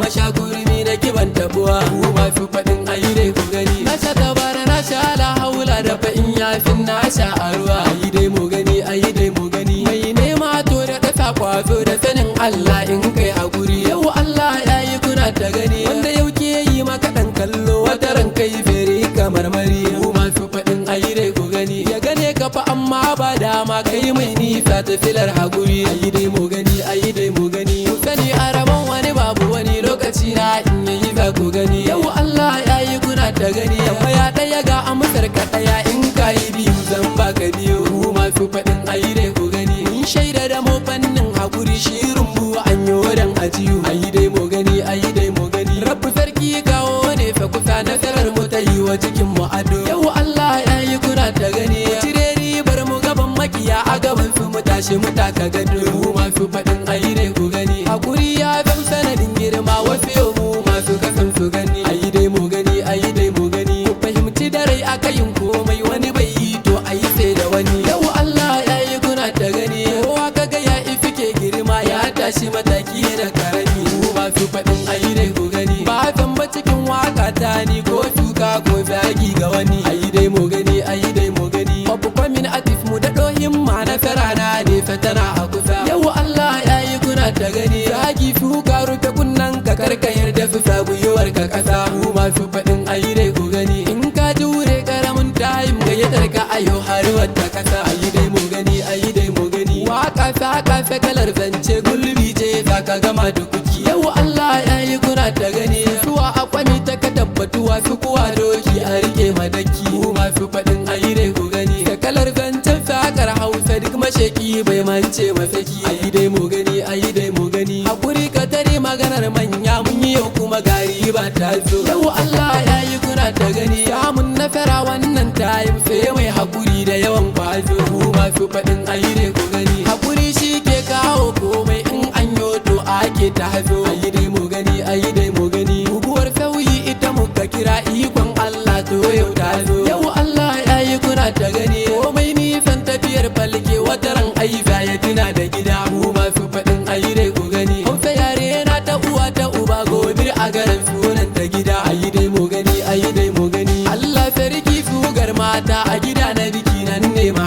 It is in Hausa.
mashakurmi na kiban tabuwa ku masu faɗin ayi dai ku gani na sha tabara na sha la haula da fa in yafin na sha a ruwa ayi dai mu gani ayi dai mu gani mai nema to da kasa kwazo da sanin Allah in kai hakuri yau Allah yayi kuna ta gani wanda yau ke yi maka dan kallo wata ran kai fere kamar mari ku masu faɗin ayi dai ku gani ya gane ka fa amma ba dama kai mai nisa ta filar hakuri ayi dai mu gani ayi dai mu gani ku sani a rabon wani babu wani lokaci na in yayi za ku gani yau Allah yayi kuna ta gani amma ya daya ga amsar ka daya in kai biyu zan baka biyu ku masu faɗin ayi dai ku gani in shaida da mu fannin hakuri shi rumbu an yi wadan ajiyu ayi dai mu gani ayi dai mu gani rabbu sarki kawo ne fa kusa nasarar mu ta yi wa cikin mu ado yau Allah yayi kuna ta gani cire ribar mu gaban makiya a gaban su mu tashi mu taka gado ku masu faɗin ayi dai ku gani hakuri ya zam sanadin girma wasu yau mu masu kasan su gani ayi dai mu gani ayi dai mu gani ku fahimci da rai aka yin komai wani bai yi to ayi sai da wani yau Allah yayi kuna ta gani kowa kaga ya ifike girma ya tashi mataki da karami ku masu faɗin ayi dai ku gani ba zan ba cikin waka ta ni ko shuka ko zagi ga wani ayi dai mu gani ayi dai mu gani babu kwamin atif mu da dohin ma nasara na ne fatana a kusa yau Allah yayi kuna ta gani zagi shuka rufe kunnan ka karka yarda su sabu yiwar ka kasa ku masu faɗin ayi dai ku gani in ka jure karamin time ga yadda ka ayo har wata kasa ayi dai mu gani ayi dai mu gani waka saka sa kalar zance gulbi ce zaka gama da kuki yau Allah yayi kuna ta gani suwa akwami ta ka tabbatuwa su kuwa doki a rike madaki ku masu faɗin ayi dai ku gani da kalar zancen sakar Hausa duk masheki bai mance masaki ayi dai mu gani ayi dai mu gani hakuri ka tare maganar manya mun yi yau kuma gari ba ta zo yau Allah yayi kuna ta gani samun nasara wannan time sai mai hakuri da yawan kwazo ku masu faɗin ayi dai ku gani hakuri shi ke kawo komai in an yo to ake ta hazo ayi dai mu gani ayi dai mu gani guguwar sauyi ita muka kira ikon Allah to yau ta zo yau Allah yayi kuna ta gani komai nisan tafiyar falke wataran aiza ya tuna da gida ku masu faɗin ayi dai ku gani Hausa yare na ta uwa ta uba gobir a garin sunan ta gida ayi dai mu gani ayi dai mu gani Allah sarki sugar mata a gida na biki nan ne ma